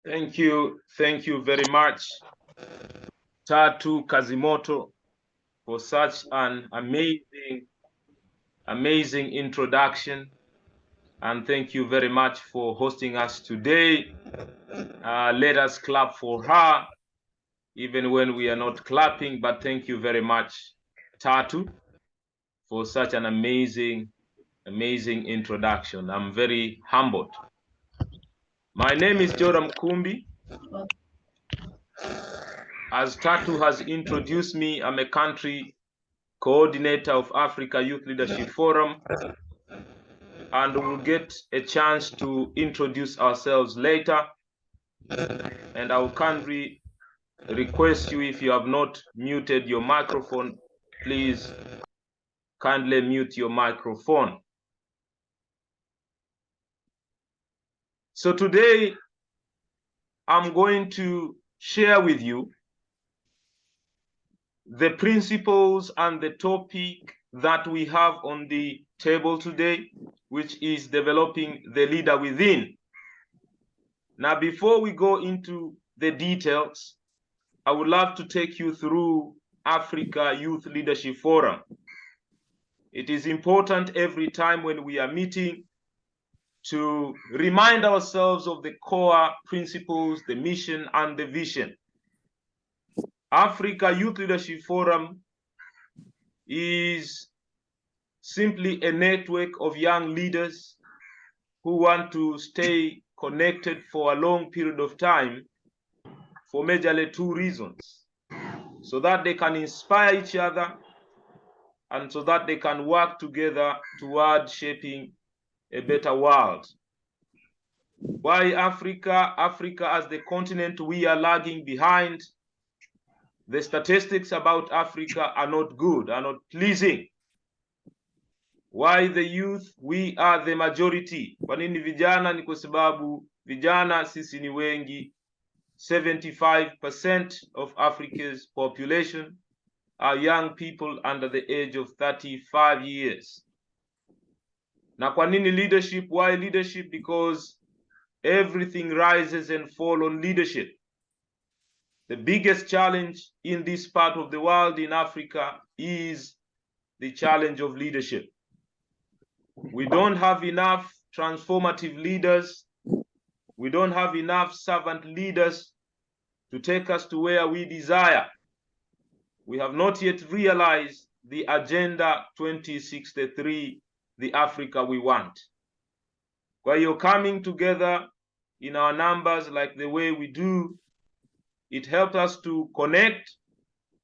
Thank you very much, Tatu Kazimoto, for such an amazing introduction. And thank you very much for hosting us today. Let us clap for her, even when we are not clapping, but thank you very much, Tatu, for such an amazing introduction. I'm very humbled. My name is Joramu Nkumbi. As Tatu has introduced me, I'm a country coordinator of Africa Youth Leadership Forum, and we'll get a chance to introduce ourselves later. And I will kindly request you, if you have not muted your microphone, please kindly mute your microphone. So today, I'm going to share with you the principles and the topic that we have on the table today, which is developing the leader within. Now, before we go into the details, I would love to take you through Africa Youth Leadership Forum. It is important every time when we are meeting to remind ourselves of the core principles, the mission, and the vision. Africa Youth Leadership Forum is simply a network of young leaders who want to stay connected for a long period of time for majorly two reasons: so that they can inspire each other and so that they can work together toward shaping a better world. Why Africa? Africa as the continent, we are lagging behind. The statistics about Africa are not good, are not pleasing. Why the youth? We are the majority. Kwa nini vijana? Ni kwa sababu vijana sisi ni wengi. 75% of Africa's population are young people under the age of 35 years. Na kwa nini leadership? Why leadership? Because everything rises and falls on leadership. The biggest challenge in this part of the world, in Africa, is the challenge of leadership. We don't have enough transformative leaders. We don't have enough servant leaders to take us to where we desire. We have not yet realized the Agenda 2063, the Africa we want. While you're coming together in our numbers like the way we do, it helps us to connect,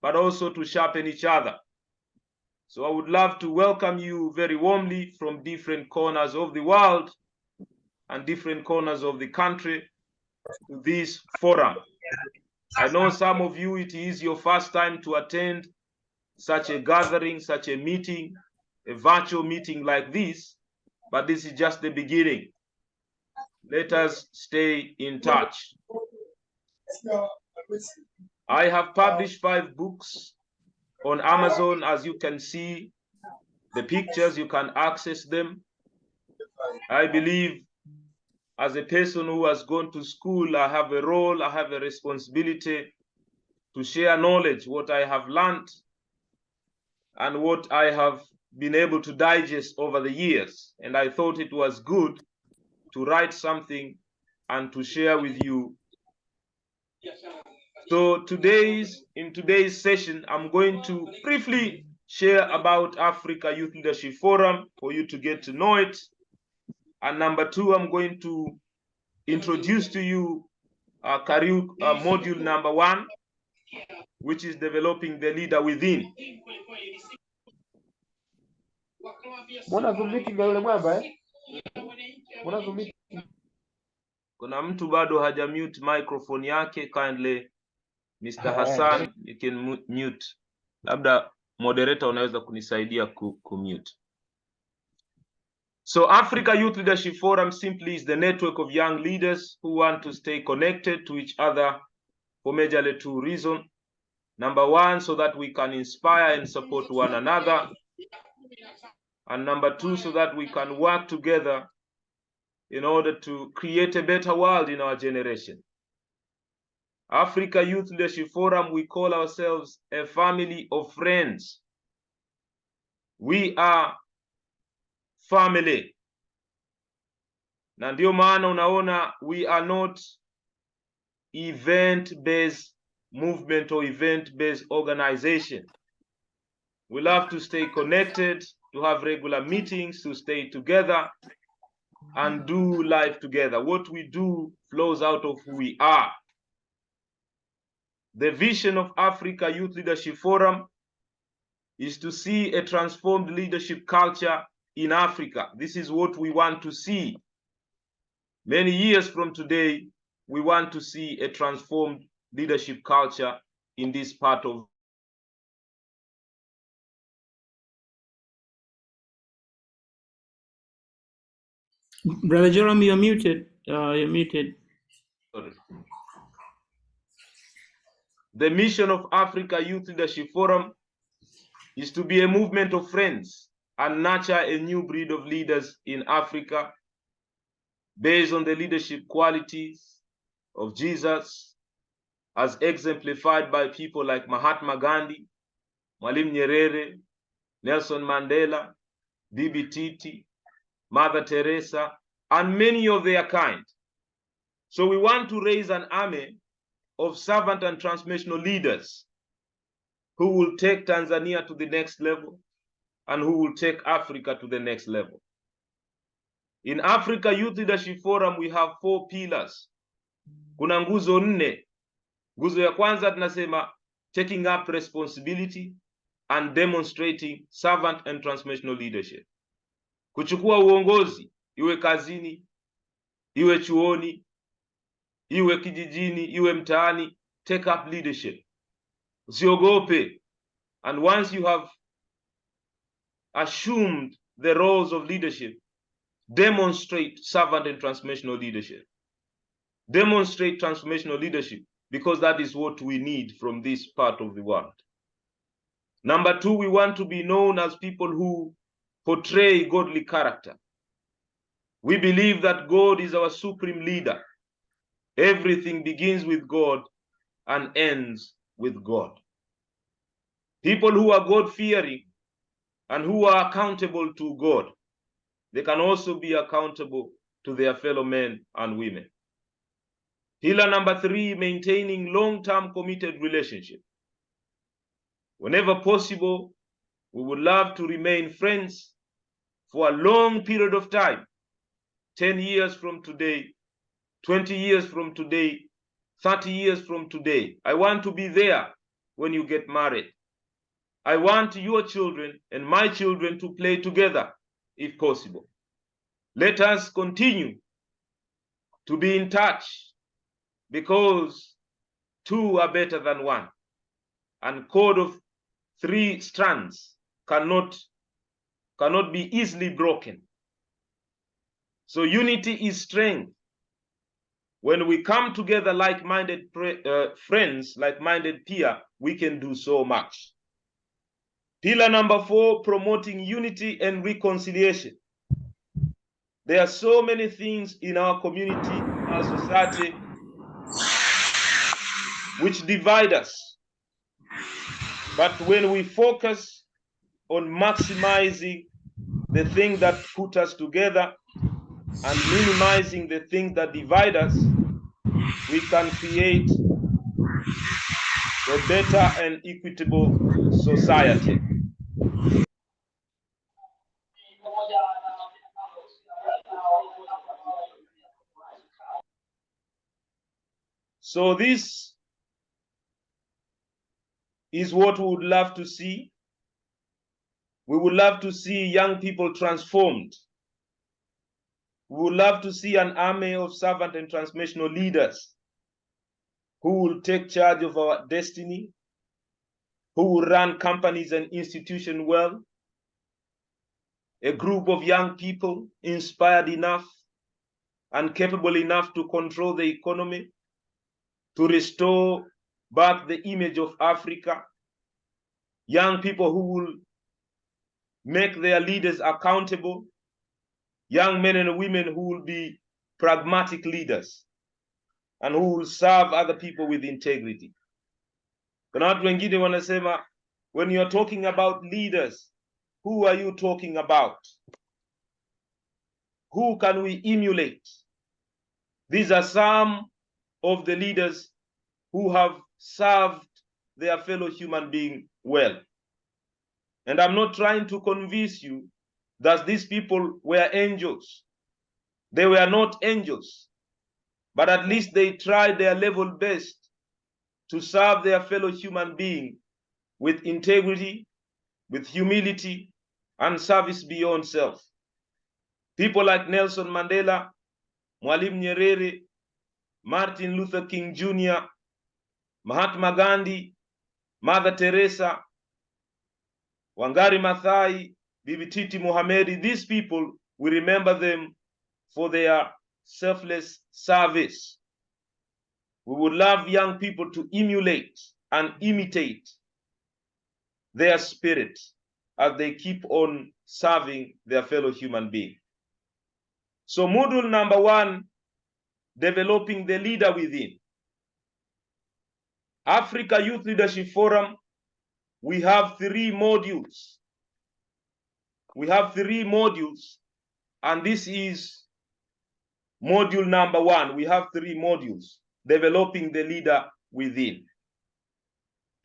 but also to sharpen each other. So I would love to welcome you very warmly from different corners of the world and different corners of the country to this forum. I know some of you, it is your first time to attend such a gathering, such a meeting, a virtual meeting like this, but this is just the beginning. Let us stay in touch. I have published 5 books on Amazon. As you can see, the pictures, you can access them. I believe as a person who has gone to school, I have a role, I have a responsibility to share knowledge, what I have learned and what I have been able to digest over the years. And I thought it was good to write something and to share with you. So in today's session, I'm going to briefly share about Africa Youth Leadership Forum for you to get to know it. And number 2, I'm going to introduce to you module number 1, which is developing the leader within. Kuna mtu bado haja mute microphone yake. Kindly Mr. Hassan, you can mute. Labda moderator unaweza kunisaidia mute. So Africa Youth Leadership Forum simply is the network of young leaders who want to stay connected to each other for majorly 2 reasons. Number 1, so that we can inspire and support one another. And number 2, so that we can work together in order to create a better world in our generation. Africa Youth Leadership Forum, we call ourselves a family of friends. We are family. Na ndio maana unaona we are not event-based movement or event-based organization. We love to stay connected, to have regular meetings, to stay together and do life together. What we do flows out of who we are. The vision of Africa Youth Leadership Forum is to see a transformed leadership culture in Africa. This is what we want to see. Many years from today, we want to see a transformed leadership culture in this part of Brother Joramu, you're muted. You're muted. Sorry. The mission of Africa Youth Leadership Forum is to be a movement of friends and nurture a new breed of leaders in Africa based on the leadership qualities of Jesus, as exemplified by people like Mahatma Gandhi, Mwalimu Nyerere, Nelson Mandela, Bibi Titi, Mother Teresa, and many of their kind. So we want to raise an army of servant and transformational leaders who will take Tanzania to the next level and who will take Africa to the next level. In Africa Youth Leadership Forum, we have 4 pillars. Kuna nguzo 4. Nguzo ya kwanza tunasema taking up responsibility and demonstrating servant and transformational leadership. Kuchukua uongozi, iwe kazini, iwe chuoni, iwe kijijini, iwe mtaani, take up leadership. Usiogope. And once you have assumed the roles of leadership, demonstrate servant and transformational leadership. Demonstrate transformational leadership, because that is what we need from this part of the world. Number 2, we want to be known as people who portray godly character. We believe that God is our supreme leader. Everything begins with God and ends with God. People who are God-fearing and who are accountable to God, they can also be accountable to their fellow men and women. Pillar number 3, maintaining long-term committed relationship. Whenever possible, we would love to remain friends for a long period of time, 10 years from today, 20 years from today, 30 years from today. I want to be there when you get married. I want your children and my children to play together if possible. Let us continue to be in touch, because 2 are better than 1. And cord of 3 strands cannot be easily broken. So unity is strength. When we come together like-minded friends, like-minded peer, we can do so much. Pillar number 4, promoting unity and reconciliation. There are so many things in our community, in our society, which divide us. But when we focus on maximizing the thing that put us together and minimizing the things that divide us, we can create a better and equitable society. So this is what we would love to see. We would love to see young people transformed. We would love to see an army of servant and transformational leaders who will take charge of our destiny, who will run companies and institutions well. A group of young people inspired enough and capable enough to control the economy, to restore back the image of Africa. Young people who will make their leaders accountable. Young men and women who will be pragmatic leaders. and who will serve other people with integrity. Kuna watu wengine wanasema, when you are talking about leaders, who are you talking about? Who can we emulate? These are some of the leaders who have served their fellow human being well. And I'm not trying to convince you that these people were angels. They were not angels, but at least they tried their level best to serve their fellow human being with integrity, with humility, and service beyond self. People like Nelson Mandela, Mwalimu Nyerere, Martin Luther King Jr., Mahatma Gandhi, Mother Teresa, Wangari Maathai, Bibi Titi Mohamedi, these people, we remember them for their selfless service. We would love young people to emulate and imitate their spirit as they keep on serving their fellow human being. So module number 1, developing the leader within. Africa Youth Leadership Forum, we have 3 modules. We have 3 modules, and this is module number 1. We have 3 modules, developing the leader within.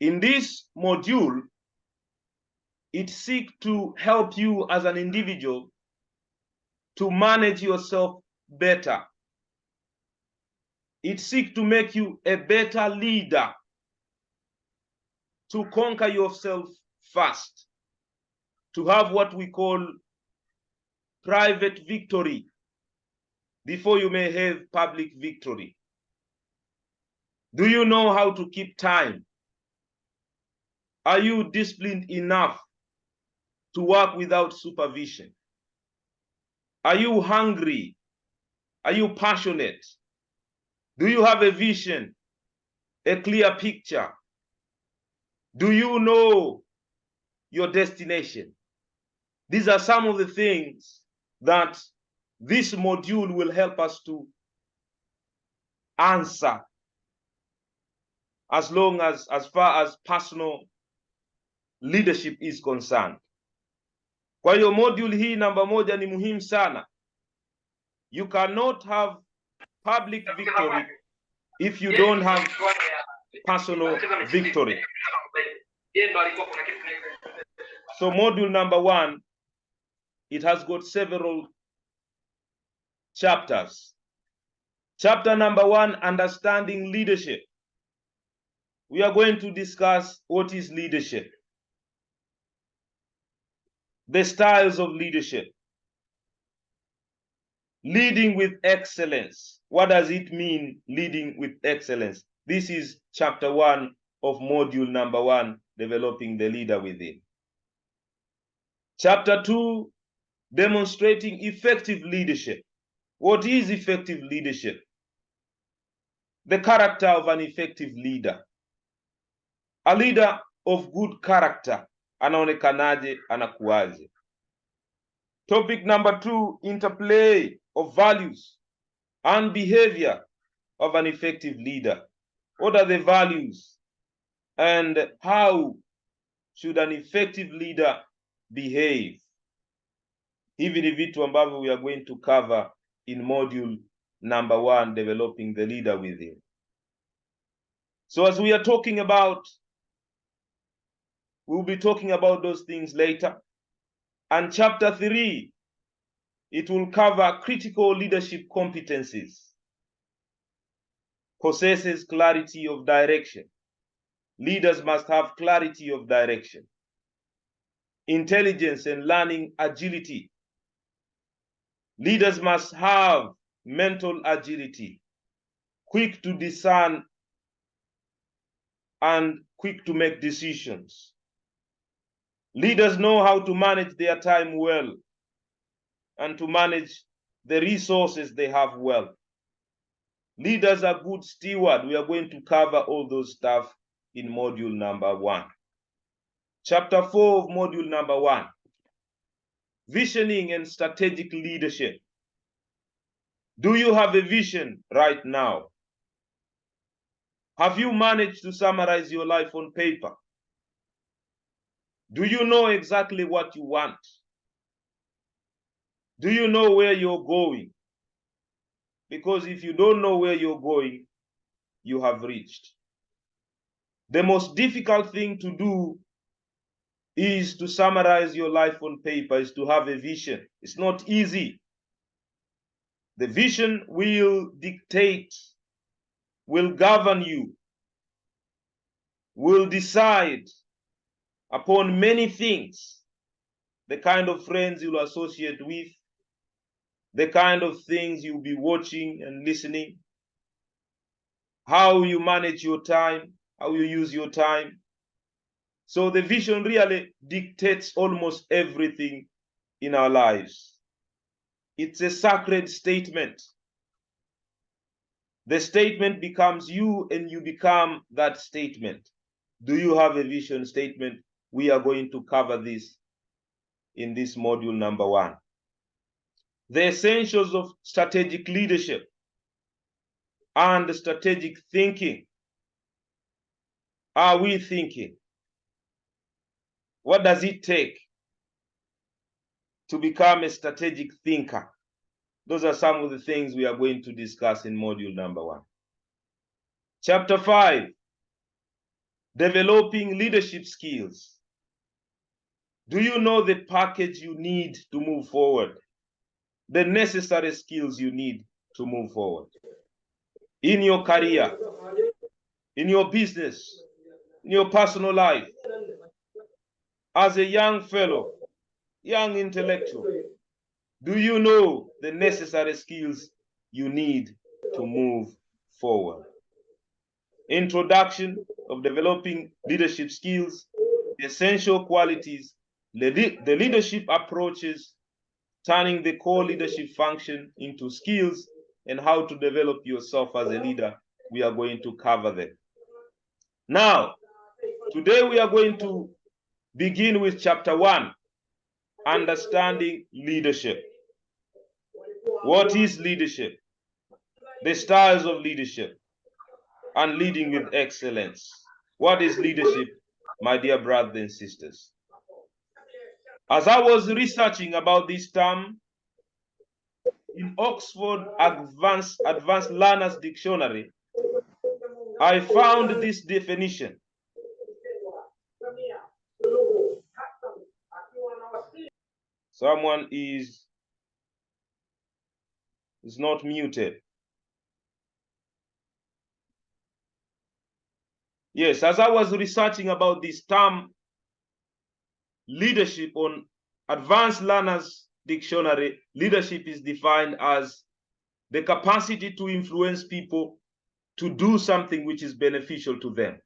In this module, it seeks to help you as an individual to manage yourself better. It seeks to make you a better leader, to conquer yourself first, to have what we call private victory before you may have public victory. Do you know how to keep time? Are you disciplined enough to work without supervision? Are you hungry? Are you passionate? Do you have a vision, a clear picture? Do you know your destination? These are some of the things that this module will help us to answer, as far as personal leadership is concerned. Kwa hiyo module hii namba 1 ni muhimu sana. You cannot have public victory if you don't have personal victory. So module number 1, it has got several chapters. Chapter number 1, understanding leadership. We are going to discuss what is leadership, the styles of leadership, leading with excellence. What does it mean, leading with excellence? This is chapter 1 of module number 1, developing the leader within. Chapter 2, demonstrating effective leadership. What is effective leadership? The character of an effective leader. A leader of good character, anaonekanaje, anakuaje? Topic number 2, interplay of values and behavior of an effective leader. What are the values and how should an effective leader behave? Hivi ni vitu ambavyo we are going to cover in module number 1, developing the leader within. So as we are talking about, we'll be talking about those things later. And chapter 3, it will cover critical leadership competencies, possesses clarity of direction. Leaders must have clarity of direction, intelligence and learning agility. Leaders must have mental agility, quick to discern and quick to make decisions. Leaders know how to manage their time well and to manage the resources they have well. Leaders are good stewards. We are going to cover all those stuff in module number 1. Chapter 4 of module number 1, visioning and strategic leadership. Do you have a vision right now? Have you managed to summarize your life on paper? Do you know exactly what you want? Do you know where you're going? Because if you don't know where you're going, you have reached. The most difficult thing to do is to summarize your life on paper, is to have a vision. It's not easy. The vision will dictate, will govern you, will decide upon many things: the kind of friends you'll associate with, the kind of things you'll be watching and listening, how you manage your time, how you use your time. So the vision really dictates almost everything in our lives. It's a sacred statement. The statement becomes you, and you become that statement. Do you have a vision statement? We are going to cover this in this module number 1. The essentials of strategic leadership and strategic thinking. Are we thinking? What does it take to become a strategic thinker? Those are some of the things we are going to discuss in module number 1. Chapter 5, developing leadership skills. Do you know the package you need to move forward? The necessary skills you need to move forward in your career, in your business, in your personal life. As a young fellow, young intellectual, do you know the necessary skills you need to move forward? Introduction of developing leadership skills, the essential qualities, the leadership approaches, turning the core leadership function into skills, and how to develop yourself as a leader. We are going to cover them. Now, today we are going to begin with chapter 1, understanding leadership. What is leadership? The styles of leadership and leading with excellence. What is leadership, my dear brothers and sisters? As I was researching about this term in Oxford Advanced Learners Dictionary, I found this definition. Someone is not muted. Yes, as I was researching about this term, leadership, on Advanced Learners Dictionary, leadership is defined as the capacity to influence people to do something which is beneficial to them.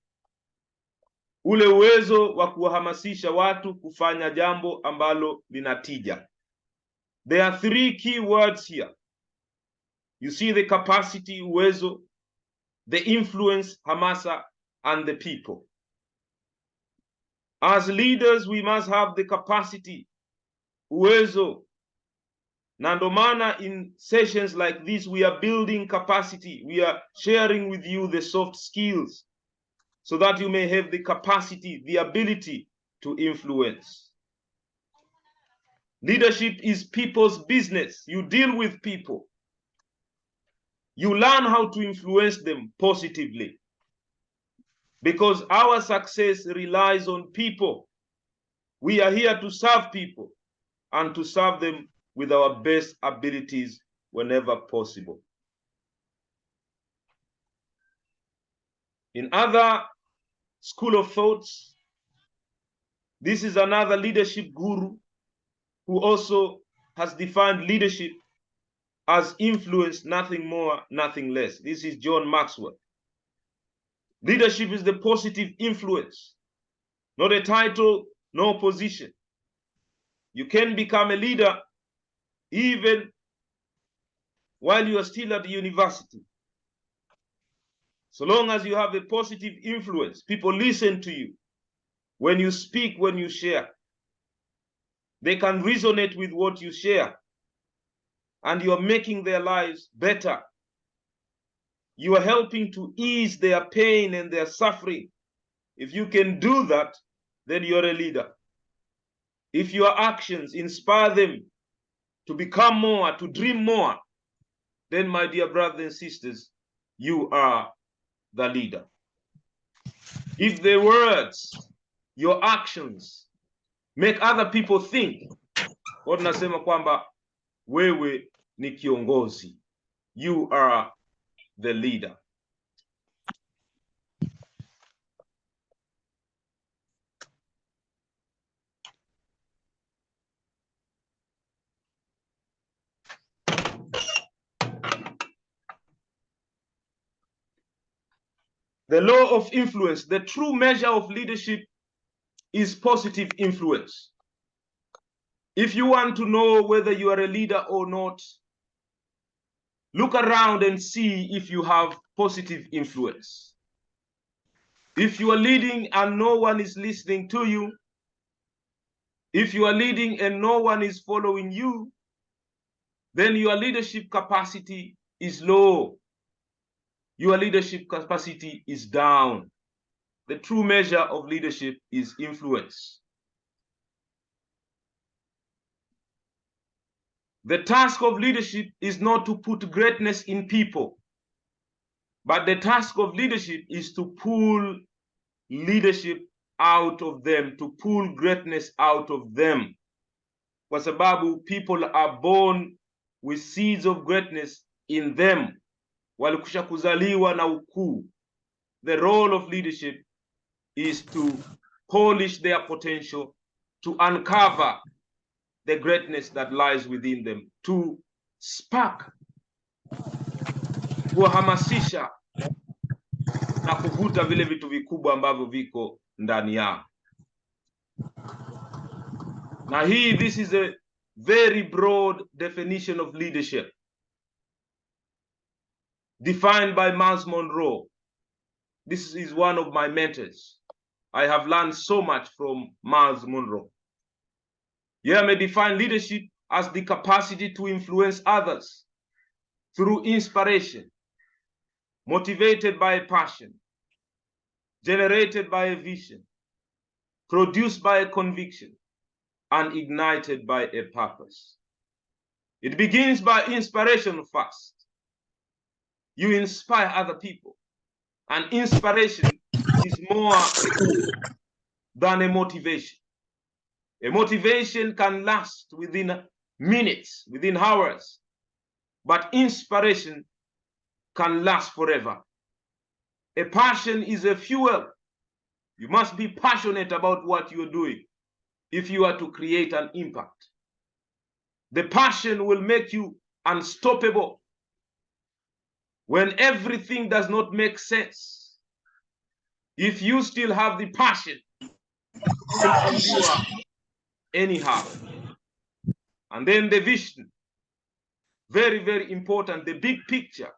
Ule uwezo wa kuwahamasisha watu kufanya jambo ambalo linatija. There are 3 key words here. You see the capacity, uwezo, the influence, hamasa, and the people. As leaders, we must have the capacity, uwezo. Na ndo maana in sessions like this, we are building capacity. We are sharing with you the soft skills so that you may have the capacity, the ability to influence. Leadership is people's business. You deal with people. You learn how to influence them positively, because our success relies on people. We are here to serve people and to serve them with our best abilities whenever possible. In other school of thoughts, this is another leadership guru who also has defined leadership as influence, nothing more, nothing less. This is John Maxwell. Leadership is the positive influence, not a title, no position. You can become a leader even while you are still at the university. So long as you have a positive influence, people listen to you. When you speak, when you share, they can resonate with what you share, and you're making their lives better. you are helping to ease their pain and their suffering. If you can do that, then you're a leader. If your actions inspire them to become more, to dream more, then, my dear brothers and sisters, you are the leader. If the words, your actions make other people think, kwa tunasema kwamba wewe ni kiongozi. You are the leader. The law of influence, the true measure of leadership is positive influence. If you want to know whether you are a leader or not, look around and see if you have positive influence. If you are leading and no one is listening to you, if you are leading and no one is following you, then your leadership capacity is low. Your leadership capacity is down. The true measure of leadership is influence. The task of leadership is not to put greatness in people, but the task of leadership is to pull leadership out of them, to pull greatness out of them. Kwa sababu people are born with seeds of greatness in them. Walikusha kuzaliwa na ukuu. The role of leadership is to polish their potential, to uncover the greatness that lies within them, to spark, kuwahamasisha na kuvuta vile vitu vikubwa ambavyo viko ndani yao. Now this is a very broad definition of leadership, defined by Miles Monroe. This is one of my mentors. I have learned so much from Miles Monroe. You may define leadership as the capacity to influence others through inspiration, motivated by a passion, generated by a vision, produced by a conviction, and ignited by a purpose. It begins by inspiration first. You inspire other people, and inspiration is more than a motivation. A motivation can last within minutes, within hours, but inspiration can last forever. A passion is a fuel. You must be passionate about what you're doing if you are to create an impact. The passion will make you unstoppable when everything does not make sense. If you still have the passion, you will endure anyhow. And then the vision, very, very important, the big picture,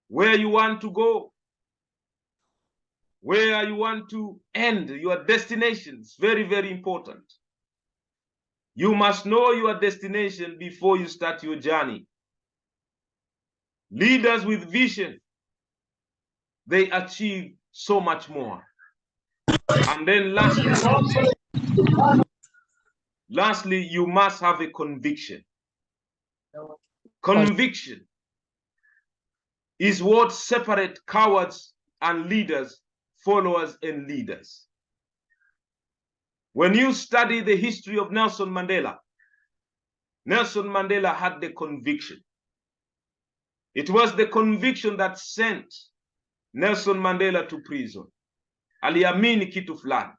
where you want to go, where you want to end, your destination is very, very important. You must know your destination before you start your journey. Leaders with vision, they achieve so much more. And then lastly, you must have a conviction. Conviction is what separates cowards and leaders, followers and leaders. When you study the history of Nelson Mandela, Nelson Mandela had the conviction. It was the conviction that sent Nelson Mandela to prison. Aliamini kitu fulani.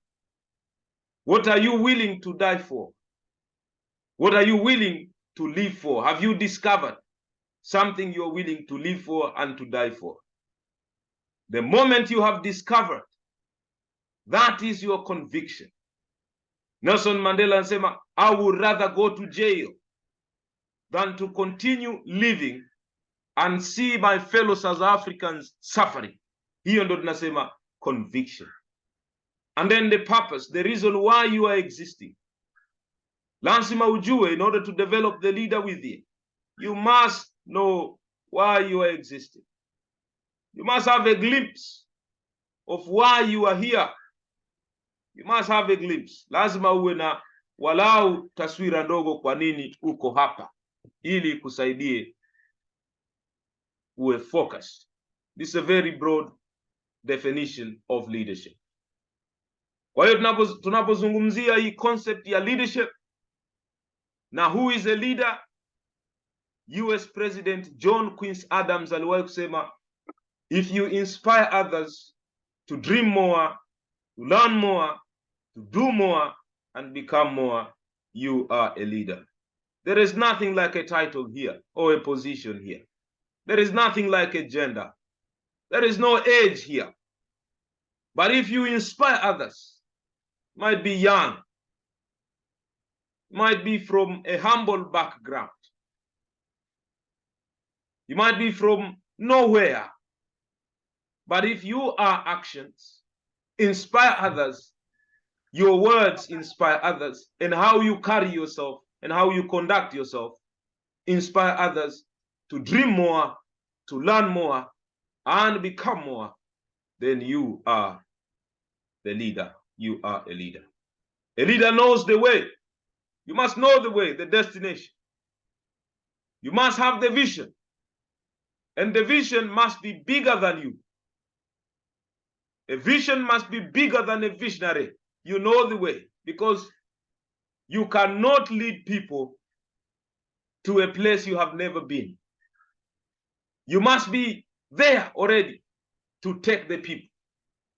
What are you willing to die for? What are you willing to live for? Have you discovered something you're willing to live for and to die for? The moment you have discovered, that is your conviction. Nelson Mandela anasema, I would rather go to jail than to continue living and see my fellow South Africans suffering. Hiyo ndo tunasema conviction. And then the purpose, the reason why you are existing. Lazima ujue, in order to develop the leader with you, you must know why you are existing. You must have a glimpse of why you are here. You must have a glimpse. Lazima uwe na walau taswira ndogo kwa nini uko hapa, ili kusaidie uwe focused. This is a very broad definition of leadership. Kwa hiyo tunapozungumzia hii concept ya leadership na who is a leader, US President John Quincy Adams aliwahi kusema, if you inspire others to dream more, to learn more, to do more, and become more, you are a leader. There is nothing like a title here or a position here. There is nothing like a gender. There is no age here. But if you inspire others, might be young, might be from a humble background, you might be from nowhere, but if your actions inspire others, your words inspire others, and how you carry yourself and how you conduct yourself inspire others to dream more, to learn more, and become more, then you are the leader. You are a leader. A leader knows the way. You must know the way, the destination. You must have the vision. And the vision must be bigger than you. A vision must be bigger than a visionary. You know the way, because you cannot lead people to a place you have never been. You must be there already to take the people.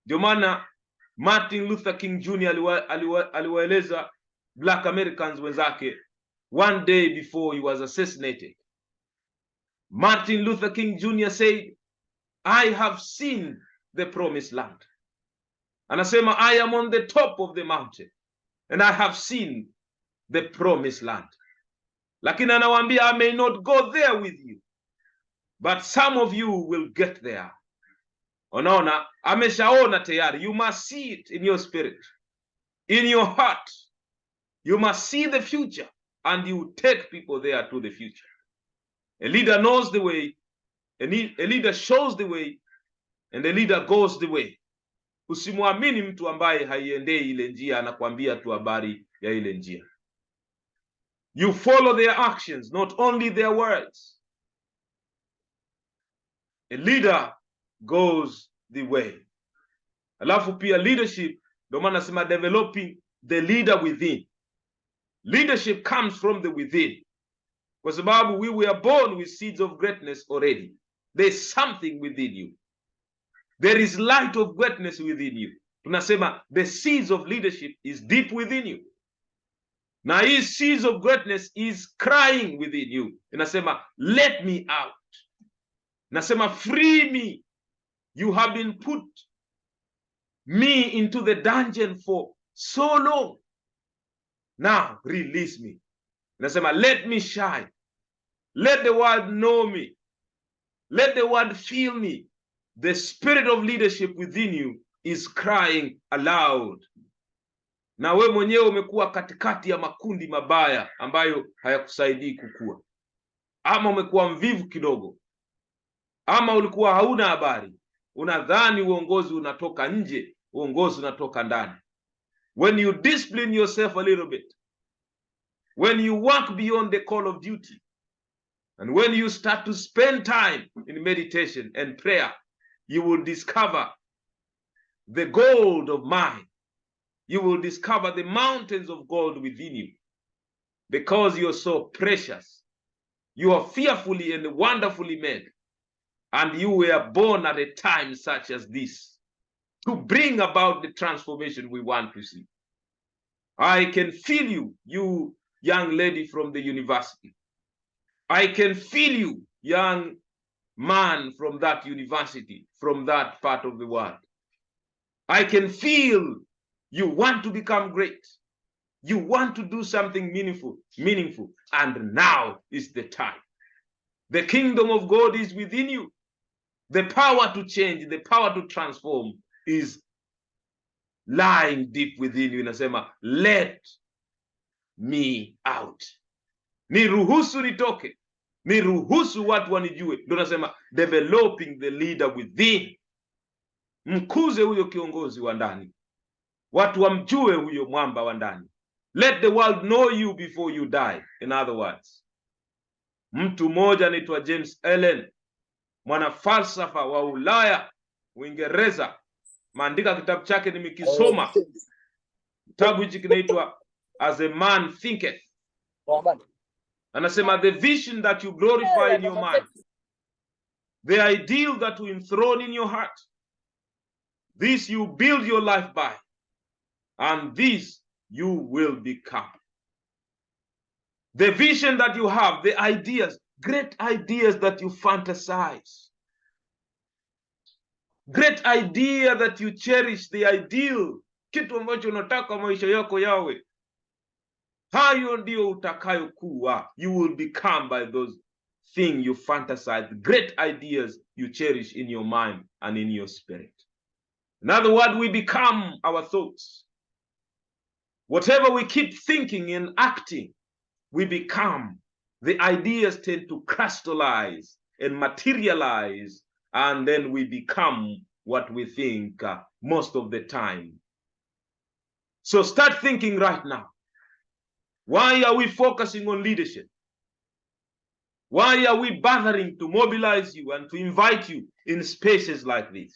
Ndio maana Martin Luther King Jr. aliwaeleza Black Americans wenzake one day before he was assassinated. Martin Luther King Jr. said, I have seen the promised land. Anasema, I am on the top of the mountain and I have seen the promised land. Lakini anawaambia, I may not go there with you, but some of you will get there. Unaona, ameshaona tayari. You must see it in your spirit, in your heart. You must see the future, and you take people there to the future. A leader knows the way, a leader shows the way, and a leader goes the way. Usimwamini mtu ambaye haiendei ile njia, anakuambia tu habari ya ile njia. You follow their actions, not only their words. A leader goes the way. Alafu pia leadership, ndio maana nasema developing the leader within. Leadership comes from the within. Kwa sababu we were born with seeds of greatness already. There's something within you. There is light of greatness within you. Tunasema the seeds of leadership is deep within you. Na hii seeds of greatness is crying within you. Inasema, let me out. Nasema, free me. You have been put me into the dungeon for so long. Now release me. Nasema, let me shine. Let the world know me. Let the world feel me. The spirit of leadership within you is crying aloud. Na we mwenyewe umekuwa katikati ya makundi mabaya ambayo hayakusaidii kukua. Ama umekuwa mvivu kidogo. Ama ulikuwa hauna habari. Unadhani uongozi unatoka nje, uongozi unatoka ndani. When you discipline yourself a little bit, when you work beyond the call of duty, and when you start to spend time in meditation and prayer, you will discover the gold of mind. You will discover the mountains of gold within you, because you are so precious. You are fearfully and wonderfully made, and you were born at a time such as this to bring about the transformation we want to see. I can feel you, you young lady from the university. I can feel you, young man from that university, from that part of the world. I can feel you want to become great. You want to do something meaningful, and now is the time. The kingdom of God is within you. The power to change, the power to transform is lying deep within you. Inasema, let me out. Niruhusu nitoke. Niruhusu watu wanijue. Ndio nasema developing the leader within. Mkuze huyo kiongozi wa ndani, watu wamjue huyo mwamba wa ndani. Let the world know you before you die. In other words, mtu mmoja anaitwa James Allen, mwanafalsafa wa Ulaya, Uingereza, maandika kitabu chake nimekisoma. Kitabu hichi kinaitwa As a Man Thinketh. Anasema the vision that you glorify in your mind, the ideal that you enthrone in your heart, this you build your life by, and this you will become. The vision that you have, the ideas, great ideas that you fantasize, great idea that you cherish, the ideal, kitu ambacho unataka maisha yako yawe, hayo ndio utakayokuwa. You will become by those things you fantasize, great ideas you cherish in your mind and in your spirit. In other words, we become our thoughts. Whatever we keep thinking and acting, we become. The ideas tend to crystallize and materialize, and then we become what we think most of the time. So start thinking right now. Why are we focusing on leadership? Why are we bothering to mobilize you and to invite you in spaces like this?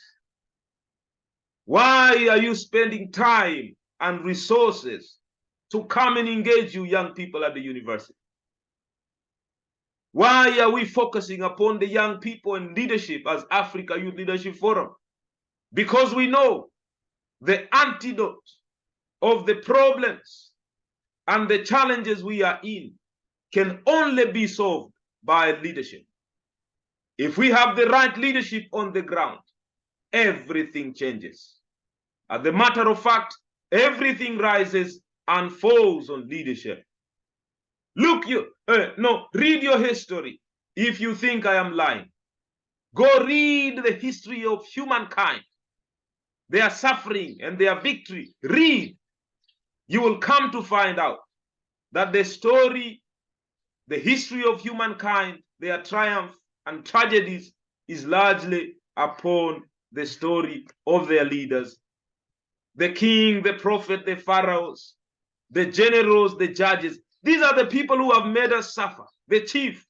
Why are you spending time and resources to come and engage you young people at the university? Why are we focusing upon the young people and leadership as Africa Youth Leadership Forum? Because we know the antidote of the problems and the challenges we are in can only be solved by leadership. If we have the right leadership on the ground, everything changes. As a matter of fact, everything rises and falls on leadership. Look, read your history. If you think I am lying, go read the history of humankind, their suffering and their victory. Read. You will come to find out that the story, the history of humankind, their triumph and tragedies is largely upon the story of their leaders. The king, the prophet, the pharaohs, the generals, the judges. These are the people who have made us suffer. The chief,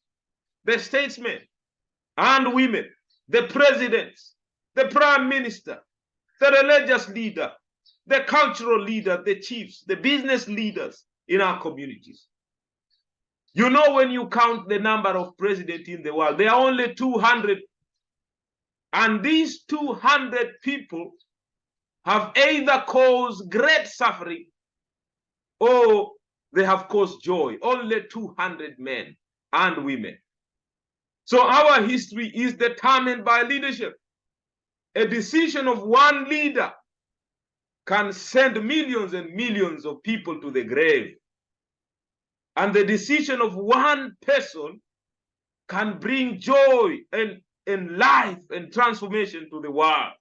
the statesmen and women, the presidents, the prime minister, the religious leader, the cultural leader, the chiefs, the business leaders in our communities. You know, when you count the number of presidents in the world, there are only 200. And these 200 people have either caused great suffering or they have caused joy. Only 200 men and women. So our history is determined by leadership. A decision of one leader can send millions and millions of people to the grave. And the decision of one person can bring joy and life and transformation to the world.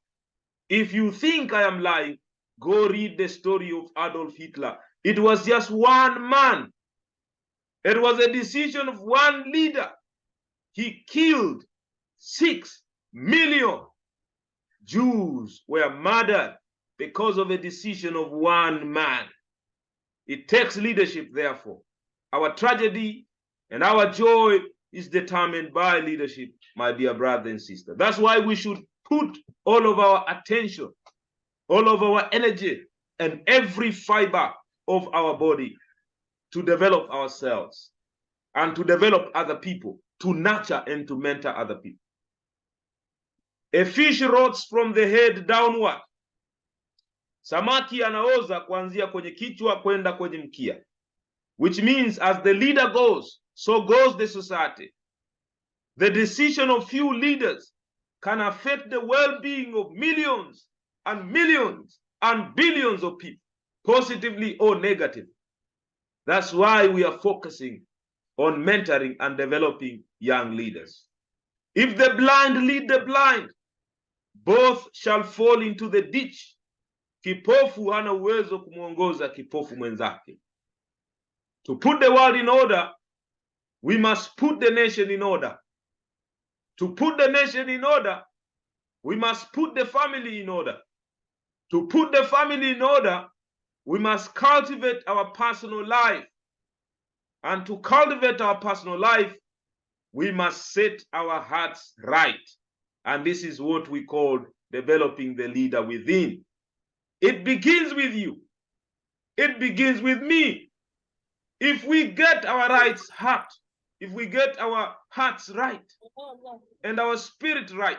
If you think I am lying, go read the story of Adolf Hitler. It was just one man. It was a decision of one leader. He killed 6 million Jews were murdered because of a decision of one man. It takes leadership, therefore. Our tragedy and our joy is determined by leadership, my dear brother and sister. That's why we should put all of our attention, all of our energy, and every fiber of our body to develop ourselves and to develop other people, to nurture and to mentor other people. A fish rots from the head downward. Samaki anaoza kuanzia kwenye kichwa kwenda kwenye mkia. Which means as the leader goes, so goes the society. The decision of few leaders can affect the well-being of millions and millions and billions of people, positively or negatively. That's why we are focusing on mentoring and developing young leaders. If the blind lead the blind, both shall fall into the ditch. Kipofu hana uwezo kumuongoza kipofu mwenzake. To put the world in order, we must put the nation in order. To put the nation in order, we must put the family in order. To put the family in order, we must cultivate our personal life. And to cultivate our personal life, we must set our hearts right. And this is what we call developing the leader within. It begins with you. It begins with me. If we get our if we get our hearts right and our spirit right,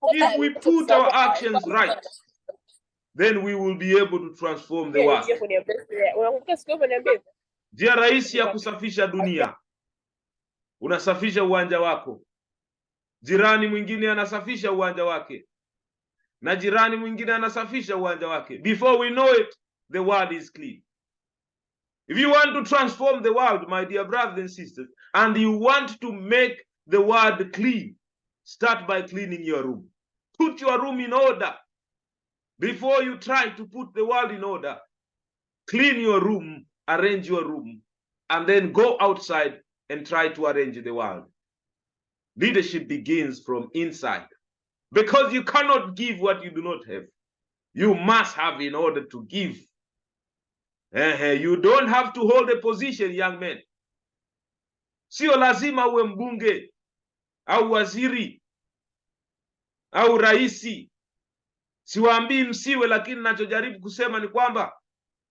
if we put our actions right, then we will be able to transform the world. Njia rahisi ya kusafisha dunia. Unasafisha uwanja wako. Jirani mwingine anasafisha uwanja wake. Na jirani mwingine anasafisha uwanja wake. Before we know it, the world is clean. If you want to transform the world, my dear brothers and sisters, and you want to make the world clean, start by cleaning your room. Put your room in order. Before you try to put the world in order, clean your room, arrange your room, and then go outside and try to arrange the world. Leadership begins from inside, because you cannot give what you do not have. You must have in order to give. You don't have to hold a position, young men. Sio lazima uwe mbunge au waziri au raisi. Siwaambii msiwe, lakini nachojaribu kusema ni kwamba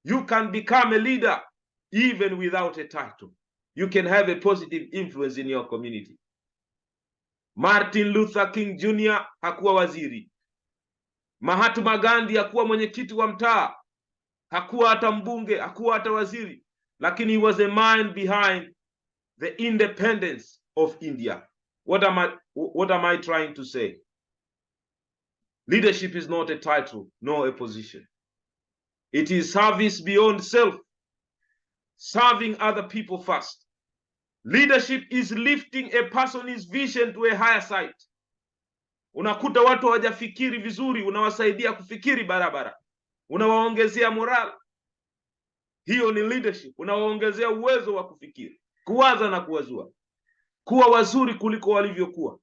you can become a leader even without a title. You can have a positive influence in your community. Martin Luther King Jr. hakuwa waziri. Mahatma Gandhi hakuwa mwenyekiti wa mtaa. Hakuwa hata mbunge, hakuwa hata waziri. Lakini he was a mind behind the independence of India. What am I trying to say? Leadership is not a title, nor a position. It is service beyond self, serving other people first. Leadership is lifting a person's vision to a higher side. Unakuta watu hawajafikiri vizuri, unawasaidia kufikiri barabara. Unawaongezea moral. Hiyo ni leadership. Unawaongezea uwezo wa kufikiri, kuwaza na kuwazua, kuwa wazuri kuliko walivyokuwa.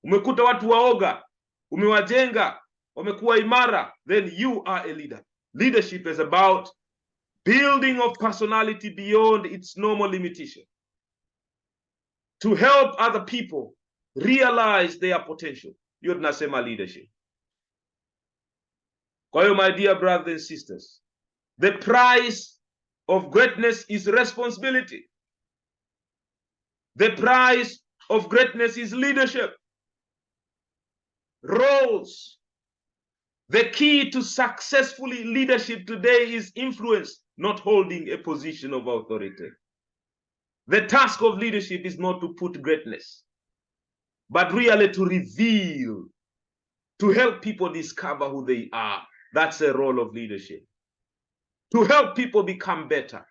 Umekuta watu waoga, umewajenga, wamekuwa imara, then you are a leader. Leadership is about building of personality beyond its normal limitation, to help other people realize their potential. Hiyo tunasema leadership. Kwa hiyo, my dear brothers and sisters, the price of greatness is responsibility. The price of greatness is leadership. Roles. The key to successfully leadership today is influence, not holding a position of authority. The task of leadership is not to put greatness, but really to reveal, to help people discover who they are. That's a role of leadership. To help people become better,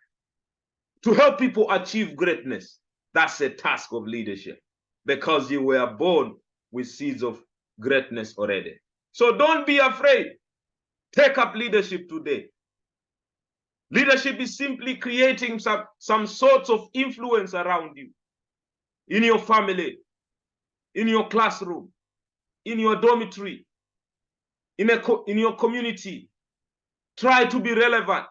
to help people achieve greatness. That's a task of leadership, because you were born with seeds of greatness already. So don't be afraid. Take up leadership today. Leadership is simply creating some sorts of influence around you, in your family, in your classroom, in your dormitory, in your community. Try to be relevant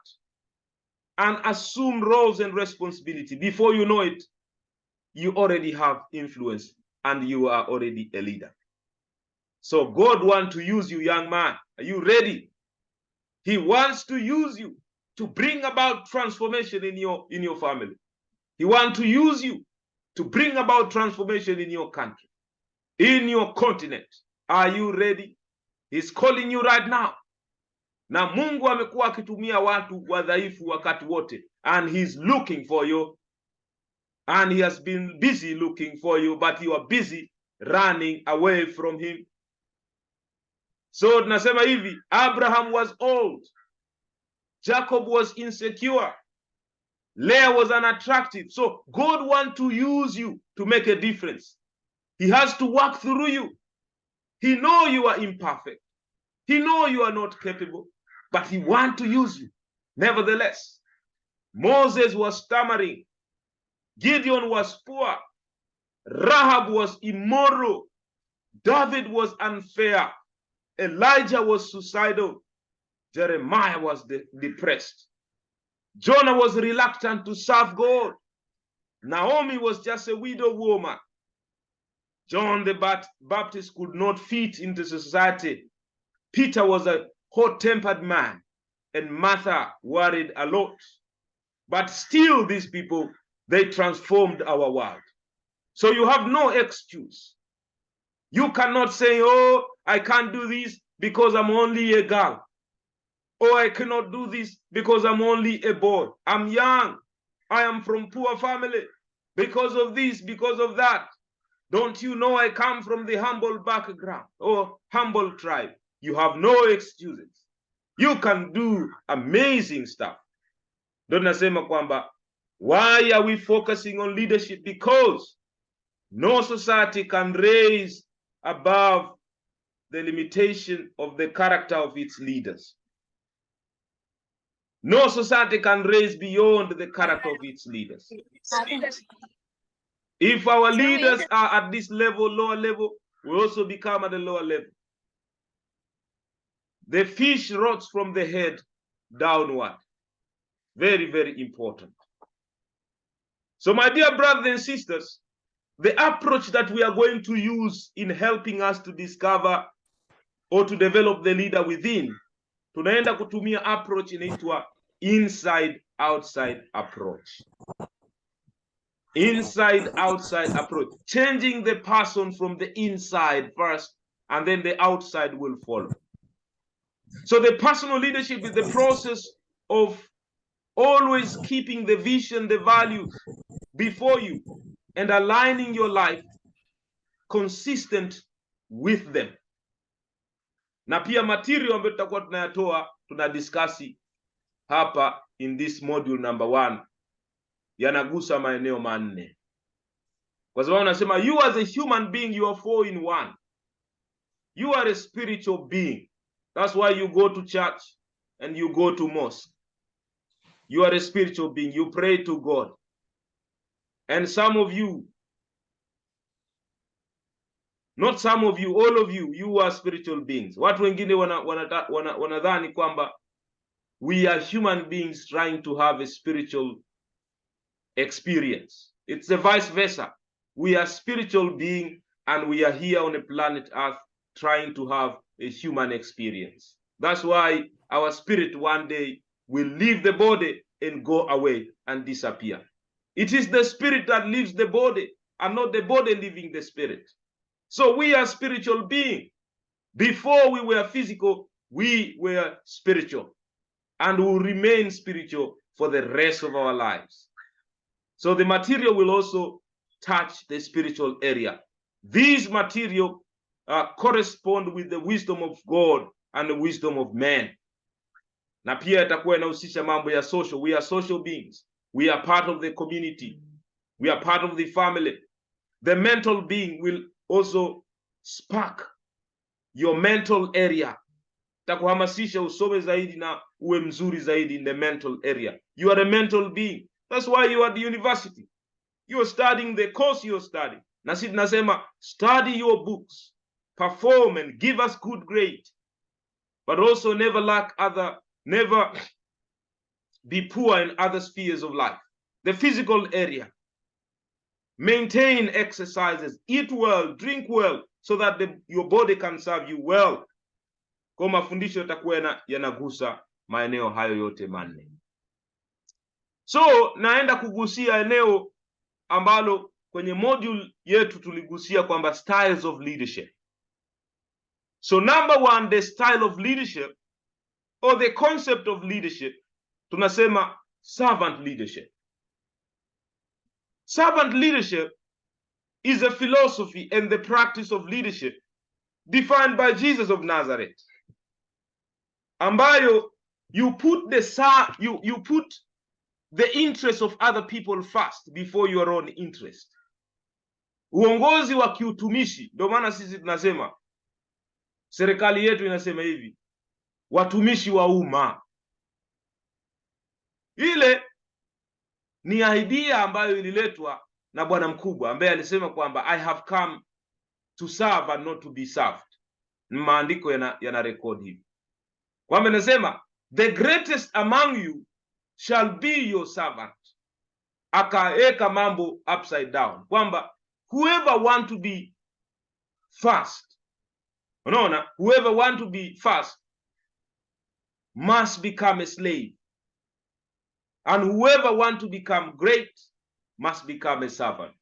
and assume roles and responsibility. Before you know it, you already have influence and you are already a leader. So God wants to use you, young man. Are you ready? He wants to use you to bring about transformation in your family. He wants to use you to bring about transformation in your country, in your continent. Are you ready? He's calling you right now. Na Mungu amekuwa akitumia watu wadhaifu wakati wote, and he's looking for you, and he has been busy looking for you, but you are busy running away from him. So tunasema hivi, Abraham was old, Jacob was insecure, Leah was unattractive. So God wants to use you to make a difference. He has to work through you. He knows you are imperfect. He knows you are not capable, but he wants to use you. Nevertheless, Moses was stammering. Gideon was poor. Rahab was immoral. David was unfair. Elijah was suicidal. Jeremiah was depressed. Jonah was reluctant to serve God. Naomi was just a widow woman. John the Baptist could not fit into society. Peter was a hot-tempered man, and Martha worried a lot. But still, these people, they transformed our world. So you have no excuse. You cannot say, oh, I can't do this because I'm only a girl. Or I cannot do this because I'm only a boy. I'm young. I am from poor family. Because of this, because of that. Don't you know I come from the humble background or humble tribe? You have no excuses. You can do amazing stuff. Don't nasema kwamba, why are we focusing on leadership? Because no society can raise above the limitation of the character of its leaders. No society can raise beyond the character of its leaders. If our leaders are at this level, lower level, we also become at the lower level. The fish rots from the head downward. Very, very important. So my dear brothers and sisters, the approach that we are going to use in helping us to discover or to develop the leader within, tunaenda kutumia approach inaitwa inside-outside approach. Inside-outside approach. Changing the person from the inside first, and then the outside will follow. So the personal leadership is the process of always keeping the vision, the values before you, and aligning your life consistent with them. Na pia material ambayo tutakuwa tunayatoa, tunadiskasi hapa in this module number 1, yanagusa maeneo manne. Kwa sababu nasema you as a human being, you are 4 in 1. You are a spiritual being. That's why you go to church and you go to mosque. You are a spiritual being. You pray to God. And some of you, not some of you, all of you, you are spiritual beings. Watu wengine wanadhani kwamba we are human beings trying to have a spiritual experience. It's the vice versa. We are spiritual beings and we are here on the planet Earth trying to have a human experience. That's why our spirit one day will leave the body and go away and disappear. It is the spirit that leaves the body and not the body leaving the spirit. So we are spiritual beings. Before we were physical, we were spiritual, and will remain spiritual for the rest of our lives. So the material will also touch the spiritual area. These material correspond with the wisdom of God and the wisdom of man. Na pia itakuwa inahusisha mambo ya social. We are social beings. We are part of the community. We are part of the family. The mental being will also spark your mental area. Takuhamasisha usome zaidi na uwe mzuri zaidi in the mental area. You are a mental being. That's why you are at the university. You are studying the course you are studying. Na sisi tunasema study your books, perform and give us good grade, but also never be poor in other spheres of life. The physical area. Maintain exercises, eat well, drink well, so that your body can serve you well. Kwa mafundisho yatakuwa yanagusa maeneo hayo yote manne. So naenda kugusia eneo ambalo kwenye module yetu tuligusia kwamba styles of leadership. So number 1, the style of leadership or the concept of leadership, tunasema servant leadership. Servant leadership is a philosophy and the practice of leadership defined by Jesus of Nazareth, ambayo you put the interests of other people first before your own interest. Uongozi wa kiutumishi, ndio maana sisi tunasema, serikali yetu inasema hivi, watumishi wa umma. Ile ni idea ambayo ililetwa na bwana mkubwa ambaye alisema kwamba I have come to serve and not to be served. Maandiko yana record hivi kwamba anasema the greatest among you shall be your servant. Akaeka mambo upside down kwamba whoever want to be first, unaona, whoever want to be first must become a slave, and whoever want to become great must become a servant.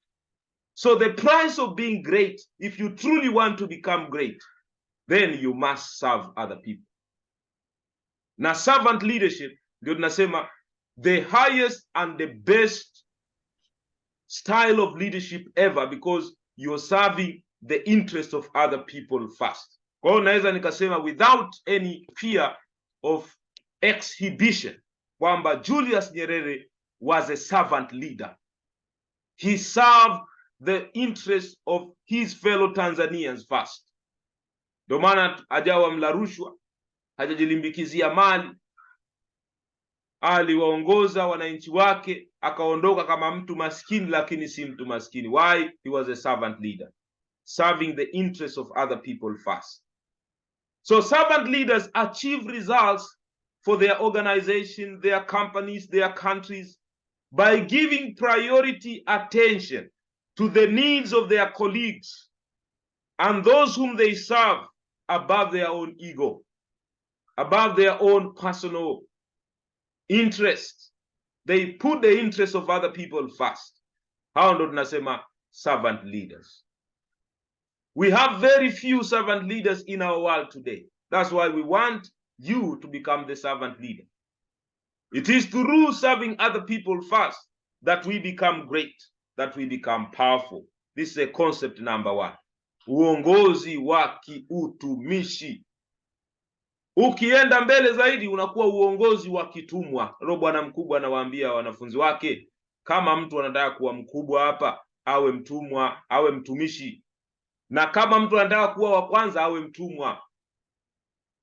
So the price of being great, if you truly want to become great, then you must serve other people. Na servant leadership ndio tunasema the highest and the best style of leadership ever, because you're serving the interest of other people first. Kwa hiyo naweza nikasema without any fear of exhibition kwamba Julius Nyerere was a servant leader. He served the interest of his fellow Tanzanians first. Ndio maana hajawa mla rushwa, hajajilimbikizia mali, aliwaongoza wananchi wake, akaondoka kama mtu maskini lakini si mtu maskini. Why? He was a servant leader, serving the interests of other people first. So servant leaders achieve results for their organization, their companies, their countries by giving priority attention to the needs of their colleagues and those whom they serve above their own ego, above their own personal interests. They put the interests of other people first. Hao ndo tunasema servant leaders. We have very few servant leaders in our world today. That's why we want you to become the servant leader. It is through serving other people first that we become great, that we become powerful. This is a concept number one. Uongozi wa kiutumishi. Ukienda mbele zaidi unakuwa uongozi wa kitumwa. Roho bwana mkubwa anawaambia wanafunzi wake, kama mtu anataka kuwa mkubwa hapa, awe mtumwa, awe mtumishi. Na kama mtu anataka kuwa wa kwanza, awe mtumwa.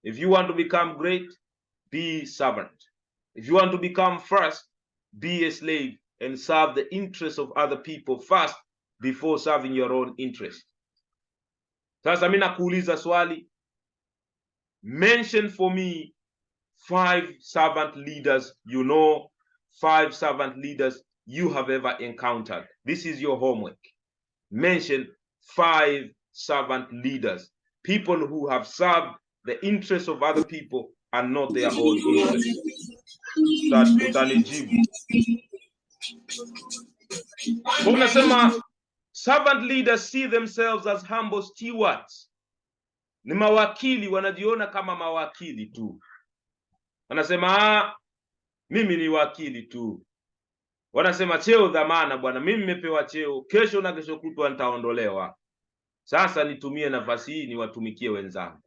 If you want to become great, be servant. If you want to become first, be a slave and serve the interests of other people first before serving your own interest. Sasa mimi nakuuliza swali, mention for me 5 servant leaders you know, 5 servant leaders you have ever encountered. This is your homework. Mention 5 servant leaders, people who have served the interests of other people and not their own interests. Utanijibu. Unasema servant leaders see themselves as humble stewards. Ni mawakili, wanajiona kama mawakili tu. Wanasema mimi ni wakili tu. Wanasema cheo dhamana bwana, mimi nimepewa cheo, kesho na kesho kutwa nitaondolewa. Sasa nitumie nafasi hii niwatumikie wenzangu.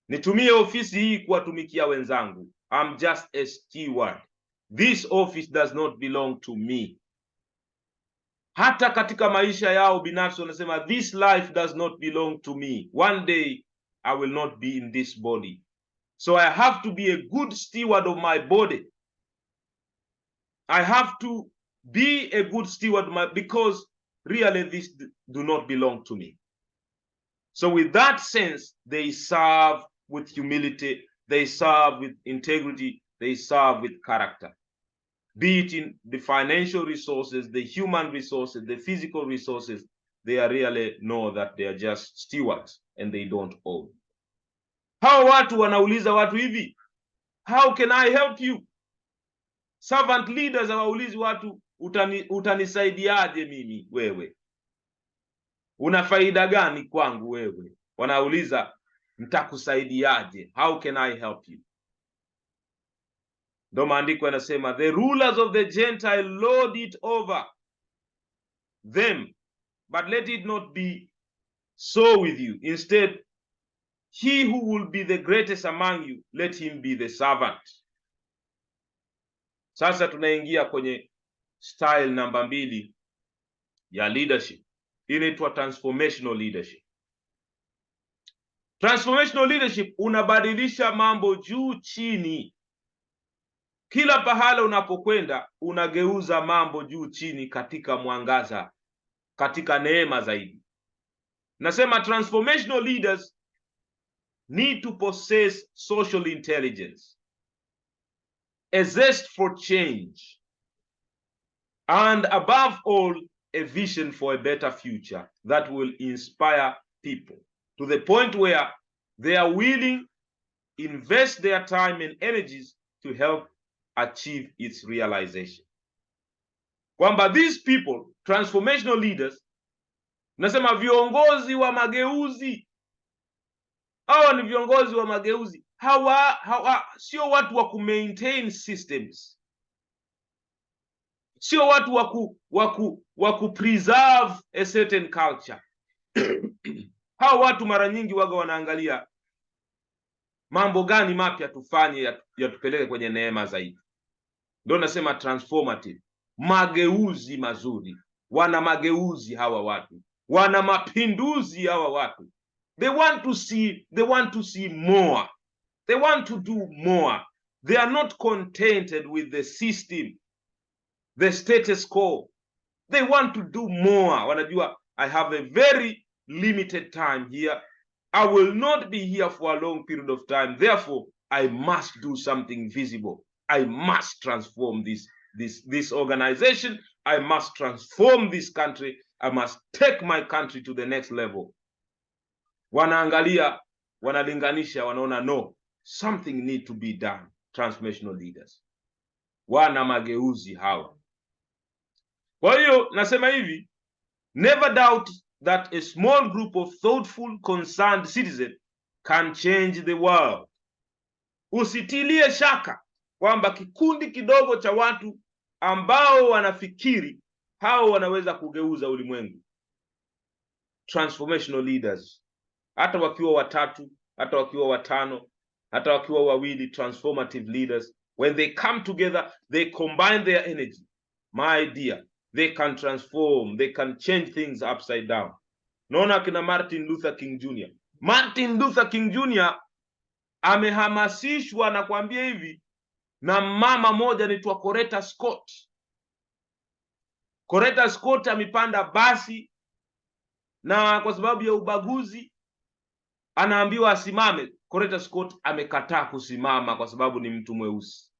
Nitumie ofisi hii kuwatumikia wenzangu. I'm just a steward. This office does not belong to me. Hata katika maisha yao binafsi wanasema this life does not belong to me. One day I will not be in this body. So I have to be a good steward of my body. I have to be a good steward because really this do not belong to me. So with that sense, they serve with humility, they serve with integrity, they serve with character. Be it in the financial resources, the human resources, the physical resources, they are really know that they are just stewards and they don't own. Hao watu wanauliza watu hivi, how can I help you? Servant leaders hawaulizi watu utanisaidiaje mimi wewe? Una faida gani kwangu wewe? Wanauliza nitakusaidiaje? How can I help you? Ndo maandiko yanasema the rulers of the Gentile lord it over them, but let it not be so with you. Instead, he who will be the greatest among you, let him be the servant. Sasa tunaingia kwenye style namba 2 ya leadership. Inaitwa transformational leadership. Transformational leadership unabadilisha mambo juu chini. Kila pahala unapokwenda unageuza mambo juu chini katika mwangaza, katika neema zaidi. Nasema transformational leaders need to possess social intelligence, a zest for change, and above all, a vision for a better future that will inspire people to the point where they are willing to invest their time and energies to help achieve its realization. Kwamba these people, transformational leaders, nasema viongozi wa mageuzi. Hawa ni viongozi wa mageuzi. Hawa sio watu wa kumaintain systems, sio watu wa kupreserve a certain culture. Hawa watu mara nyingi waga wanaangalia mambo gani mapya tufanye yatupeleke kwenye neema zaidi. Ndio nasema transformative, mageuzi mazuri. Wana mageuzi hawa watu, wana mapinduzi hawa watu. They want to see more. They want to do more. They are not contented with the system, the status quo. They want to do more. Wanajua, I have a very limited time here. I will not be here for a long period of time. Therefore, I must do something visible. I must transform this organization. I must transform this country. I must take my country to the next level. Wanaangalia, wanalinganisha, wanaona no, something need to be done. Transformational leaders wana mageuzi hawa. Kwa hiyo nasema hivi, never doubt that a small group of thoughtful, concerned citizens can change the world. Usitilie shaka kwamba kikundi kidogo cha watu ambao wanafikiri hao wanaweza kugeuza ulimwengu. Transformational leaders, hata wakiwa watatu, hata wakiwa watano, hata wakiwa wawili, transformative leaders, when they come together, they combine their energy, my dear, they can transform, they can change things upside down. Naona kina Martin Luther King Jr. Martin Luther King Jr. amehamasishwa na kuambia hivi na mama moja anaitwa Coretta Scott. Coretta Scott amepanda basi na kwa sababu ya ubaguzi anaambiwa asimame. Coretta Scott amekataa kusimama kwa sababu ni mtu mweusi.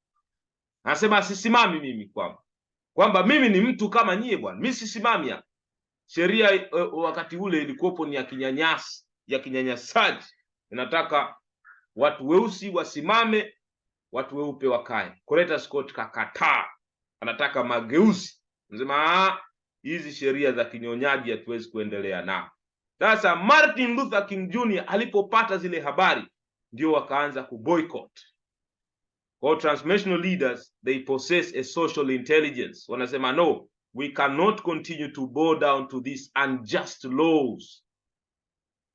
Anasema asisimami mimi, kwamba mimi ni mtu kama nyie bwana, mimi sisimami hapa. Sheria wakati ule ilikuwepo ni ya kinyanyasaji. Inataka watu weusi wasimame, watu weupe wakae. Coretta Scott kakataa, anataka mageuzi. Anasema hizi sheria za kinyonyaji hatuwezi kuendelea nao. Sasa Martin Luther King Jr. alipopata zile habari ndio wakaanza kuboycott. All transformational leaders, they possess a social intelligence. Wanasema no, we cannot continue to bow down to these unjust laws,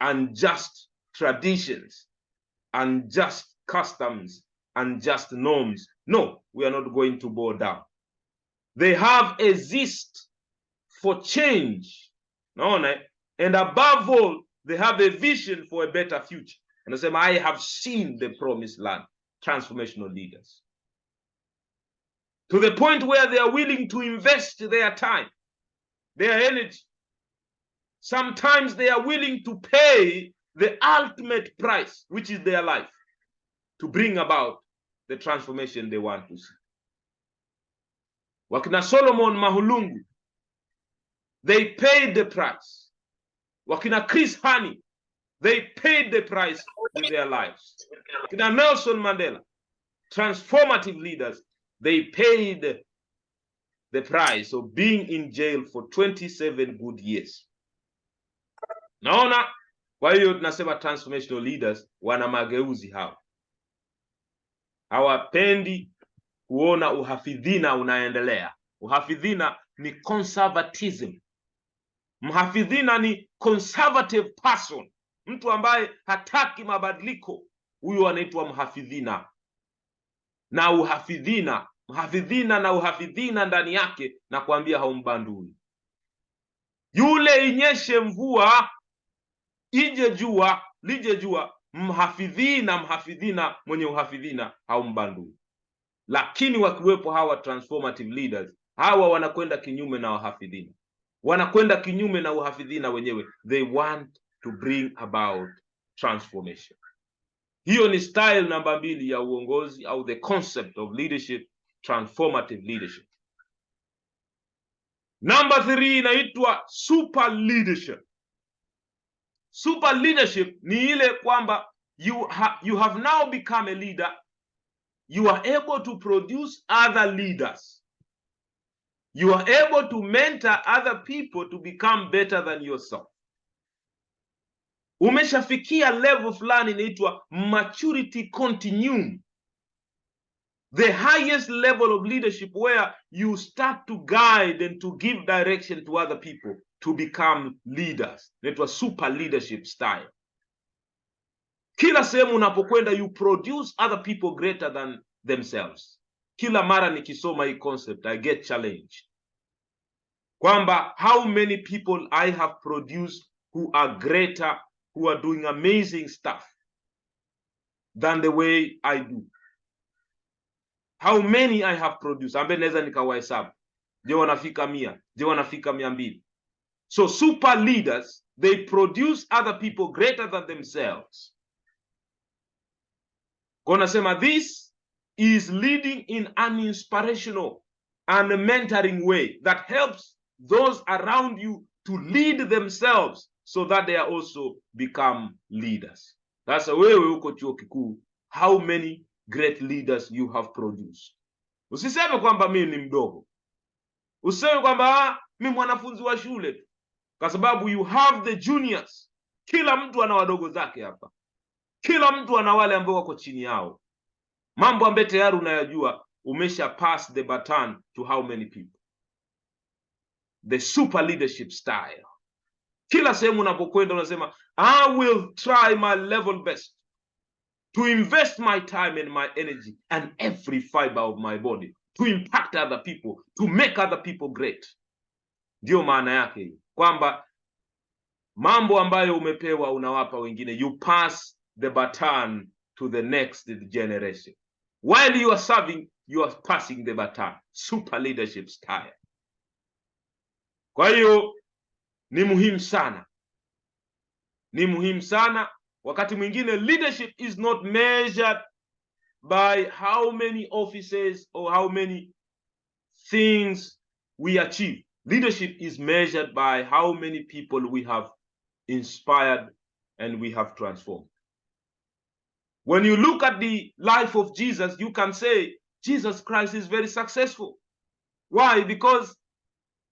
unjust traditions, unjust customs, unjust norms. No, we are not going to bow down. They have a zest for change. Naona, and above all, they have a vision for a better future. Anasema I have seen the promised land. Transformational leaders, to the point where they are willing to invest their time, their energy. Sometimes they are willing to pay the ultimate price, which is their life, to bring about the transformation they want to see. Wakina Solomon Mahulungu, they paid the price. Wakina Chris Hani, they paid the price with their lives. Wakina Nelson Mandela, transformative leaders, they paid the price of being in jail for 27 good years. Naona, kwa hiyo tunasema transformational leaders wana mageuzi hao. Hawapendi kuona uhafidhina unaendelea. Uhafidhina ni conservatism. Mhafidhina ni conservative person, mtu ambaye hataki mabadiliko. Huyo anaitwa mhafidhina. Na mhafidhina na uhafidhina ndani yake na kuambia haumbandui. Yule inyeshe mvua, ije jua, lije jua, mhafidhina mwenye uhafidhina haumbandui. Lakini wakiwepo hawa transformative leaders, hawa wanakwenda kinyume na wahafidhina, wanakwenda kinyume na uhafidhina wenyewe. They want to bring about transformation. Hiyo ni style namba 2 ya uongozi, au the concept of leadership, transformative leadership. Number 3 inaitwa super leadership. Super leadership ni ile kwamba you have now become a leader. You are able to produce other leaders. You are able to mentor other people to become better than yourself. Umeshafikia level fulani inaitwa maturity continuum. The highest level of leadership where you start to guide and to give direction to other people to become leaders. Inaitwa super leadership style. Kila sehemu unapokwenda you produce other people greater than themselves. Kila mara nikisoma hii concept I get challenged. Kwamba how many people I have produced who are greater, who are doing amazing stuff than the way I do. How many I have produced, ambaye naweza nikawahesabu. Je, wanafika 100? Je, wanafika 200? So super leaders, they produce other people greater than themselves. Kwa nasema this is leading in an inspirational and a mentoring way that helps those around you to lead themselves so that they are also become leaders. Sasa wewe uko chuo kikuu, how many great leaders you have produced? Usiseme kwamba mimi ni mdogo. Usiseme kwamba mimi mwanafunzi wa shule tu. Kwa sababu you have the juniors. Kila mtu ana wadogo zake hapa. Kila mtu ana wale ambao wako chini yao. Mambo ambayo tayari unayajua, umesha pass the baton to how many people? The super leadership style. Kila sehemu unapokwenda unasema I will try my level best to invest my time and my energy and every fiber of my body to impact other people, to make other people great. Ndio maana yake hii, kwamba mambo ambayo umepewa unawapa wengine. You pass the baton to the next generation. While you are serving, you are passing the baton. Super leadership style. Kwa hiyo ni muhimu sana. Ni muhimu sana. Wakati mwingine leadership is not measured by how many offices or how many things we achieve. Leadership is measured by how many people we have inspired and we have transformed. When you look at the life of Jesus, you can say Jesus Christ is very successful. Why? Because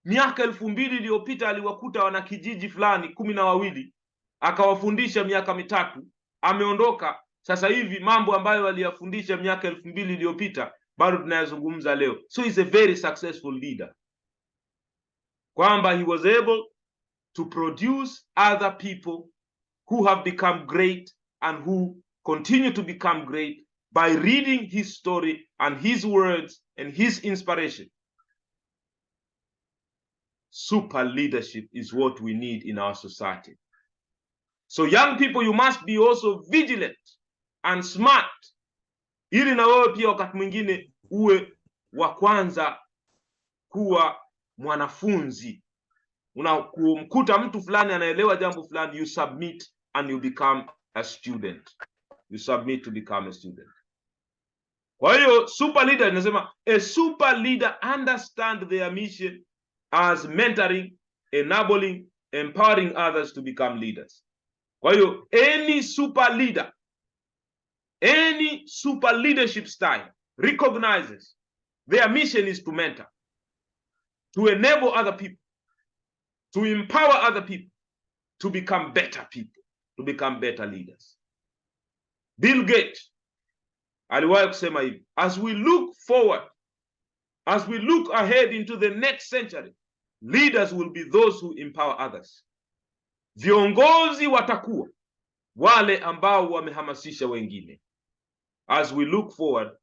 miaka 2000 iliyopita aliwakuta wana kijiji fulani 12, akawafundisha miaka 3, ameondoka. Sasa hivi mambo ambayo aliyafundisha miaka 2000 iliyopita bado tunayazungumza leo. So he's a very successful leader. Kwamba he was able to produce other people who have become great and who continue to become great by reading his story and his words and his inspiration. Super leadership is what we need in our society. So young people, you must be also vigilant and smart, ili na wewe pia wakati mwingine uwe wa kwanza kuwa mwanafunzi. Unakumkuta mtu fulani anaelewa jambo fulani, you submit and you become a student. You submit to become a student. Kwa hiyo super leader inasema a super leader understand their mission as mentoring, enabling, empowering others to become leaders. Kwa hiyo any super leadership style recognizes their mission is to mentor, to enable other people, to empower other people to become better people, to become better leaders. Bill Gates aliwahi kusema hivi, as we look forward, as we look ahead into the next century, leaders will be those who empower others. Viongozi watakuwa wale ambao wamehamasisha wengine. As we look forward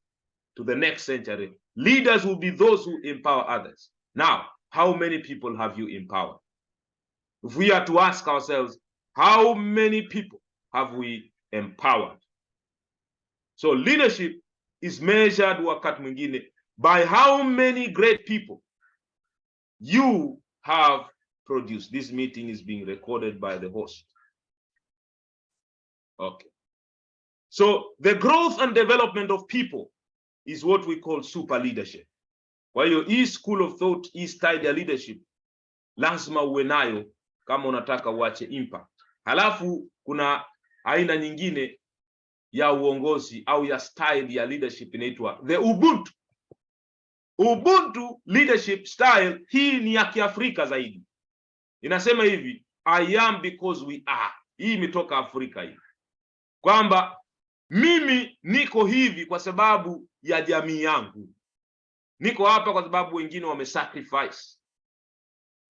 to the next century, leaders will be those who empower others. Now, how many people have you empowered? If we are to ask ourselves, how many people have we empowered? So leadership is measured wakati mwingine by how many great people you have produced. This meeting is being recorded by the host. Okay. So the growth and development of people is what we call super leadership. Kwa hiyo hii school of thought, hii style ya leadership lazima uwe nayo kama unataka uache impact. Halafu kuna aina nyingine ya uongozi au ya style ya leadership inaitwa the Ubuntu. Ubuntu leadership style hii ni ya Kiafrika zaidi. Inasema hivi, I am because we are. Hii imetoka Afrika hii. Kwamba mimi niko hivi kwa sababu ya jamii yangu. Niko hapa kwa sababu wengine wamesacrifice.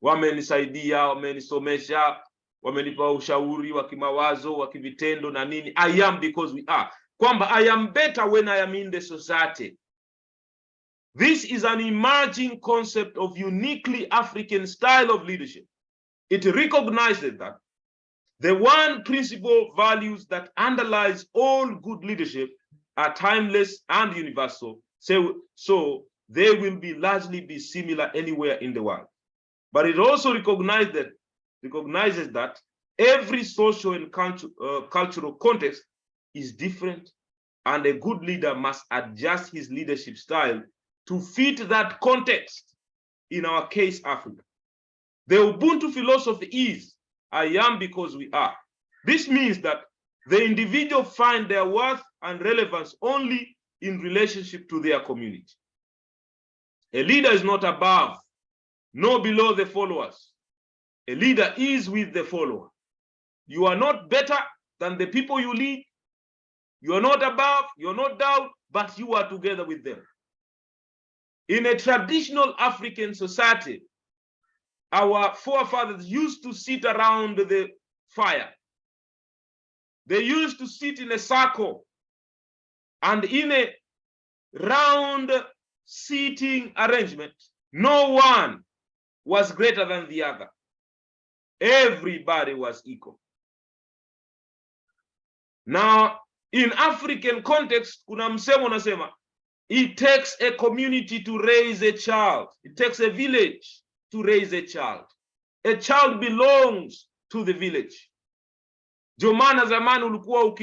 Wamenisaidia, wamenisomesha, wamenipa ushauri wa kimawazo, wa kivitendo na nini. I am because we are. Kwamba I am better when I am in the society. This is an emerging concept of uniquely African style of leadership. It recognizes that the one principle values that underlies all good leadership are timeless and universal, so they will be largely be similar anywhere in the world. But it also recognizes that every social and cultural context is different, and a good leader must adjust his leadership style to fit that context. In our case, Africa. The Ubuntu philosophy is, I am because we are. This means that the individual find their worth and relevance only in relationship to their community. A leader is not above nor below the followers. A leader is with the follower. You are not better than the people you lead. You are not above, you are not down, but you are together with them. In a traditional African society, our forefathers used to sit around the fire. They used to sit in a circle, and in a round seating arrangement, no one was greater than the other. Everybody was equal. Now, in African context, kuna msemo unasema, it takes a community to raise a child. It takes a village to raise a child. A child belongs to the village. Jomana zamani ulikuwa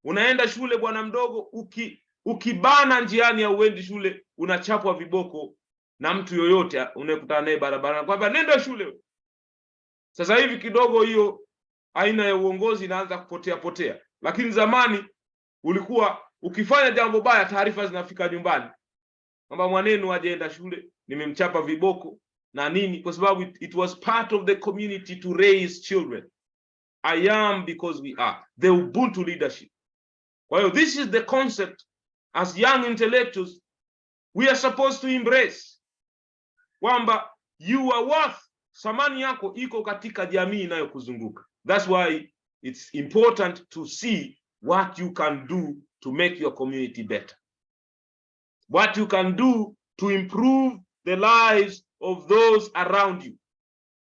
unaenda shule bwana mdogo, ukibana njiani ya uendi shule, unachapwa viboko na mtu yoyote unayekutana naye barabarani kwamba nenda shule. Sasa hivi kidogo hiyo aina ya uongozi inaanza kupotea. Lakini zamani ulikuwa ukifanya jambo baya, taarifa zinafika nyumbani kwamba mwanenu hajaenda shule, nimemchapa viboko na nini, kwa sababu it was part of the community to raise children. I am because we are. The Ubuntu leadership. Kwa hiyo this is the concept as young intellectuals we are supposed to embrace. Kwamba you are worth, samani yako iko katika jamii inayokuzunguka. That's why it's important to see what you can do to make your community better. What you can do to improve the lives of those around you.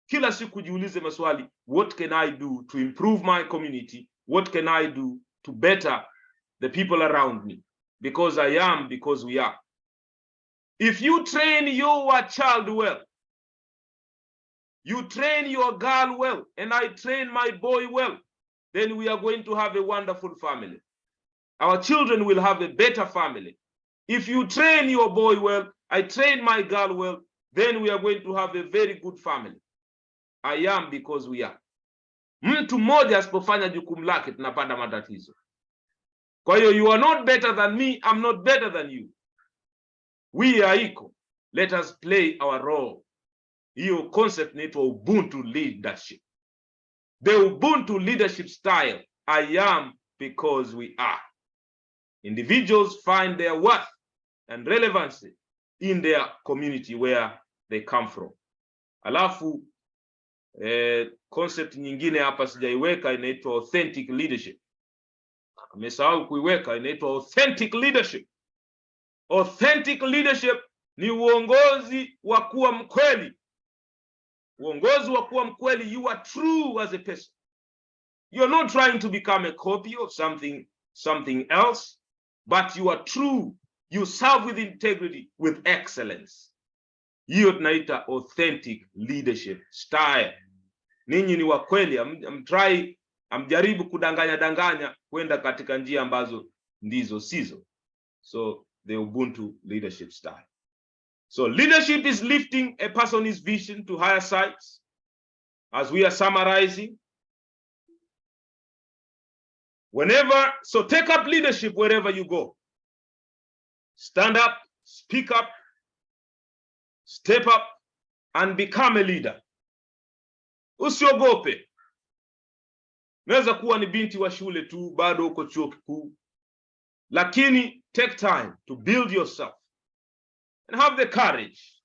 Kila siku jiulize maswali, what can I do to improve my community? What can I do to better the people around me? Because I am, because we are. If you train your child well, you train your girl well, and I train my boy well, then we are going to have a wonderful family. Our children will have a better family. If you train your boy well, I train my girl well, then we are going to have a very good family. I am because we are. Mtu mmoja asipofanya jukumu lake tunapata matatizo. Kwa hiyo you are not better than me, I'm not better than you. We are equal. Let us play our role. Hiyo concept inaitwa Ubuntu leadership. The Ubuntu leadership style, I am because we are. Individuals find their worth and relevancy in their community where they come from. Alafu concept nyingine hapa sijaiweka, inaitwa authentic leadership. Nimesahau kuiweka, inaitwa authentic leadership. Authentic leadership ni uongozi wa kuwa mkweli. Uongozi wa kuwa mkweli, you are true as a person. You're not trying to become a copy of something else. but you are true, you serve with integrity, with excellence. Hiyo tunaita authentic leadership style. Ninyi ni wa kweli, amjaribu kudanganya kwenda katika njia ambazo ndizo sizo. So the Ubuntu leadership style. So leadership is lifting a person's vision to higher heights. As we are summarizing, so take up leadership wherever you go. Stand up, speak up, step up, and become a leader. Usiogope. Naweza kuwa ni binti wa shule tu, bado uko chuo kikuu, lakini take time to build yourself and have the courage.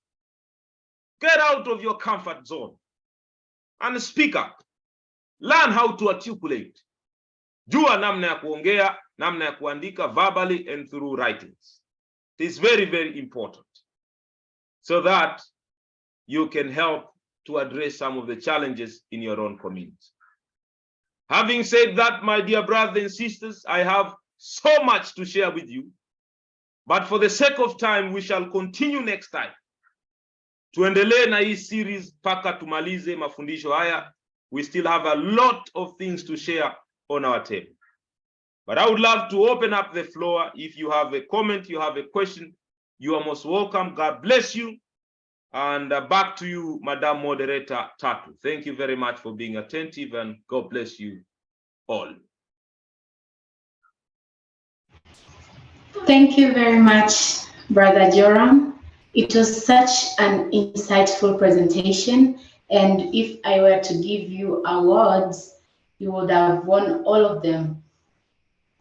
Get out of your comfort zone and speak up. Learn how to articulate. Jua namna ya kuongea, namna ya kuandika verbally and through writings. It is very, very important so that you can help to address some of the challenges in your own community. Having said that, my dear brothers and sisters, I have so much to share with you, but for the sake of time, we shall continue next time. Tuendelee na hii series paka tumalize mafundisho haya. We still have a lot of things to share on our table. But I would love to open up the floor. If you have a comment, you have a question, you are most welcome. God bless you. And back to you, Madam Moderator Tatu. Thank you very much for being attentive, and God bless you all. Thank you very much, Brother Joram. It was such an insightful presentation, and if I were to give you awards, you would have won all of them.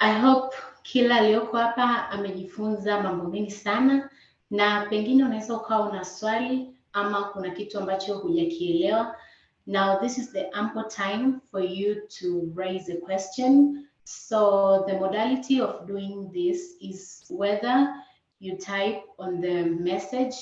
I hope kila aliyoko hapa amejifunza mambo mengi sana, na pengine unaweza ukawa una swali ama kuna kitu ambacho hujakielewa. Now this is the ample time for you to raise a question. So the modality of doing this is whether you type on the message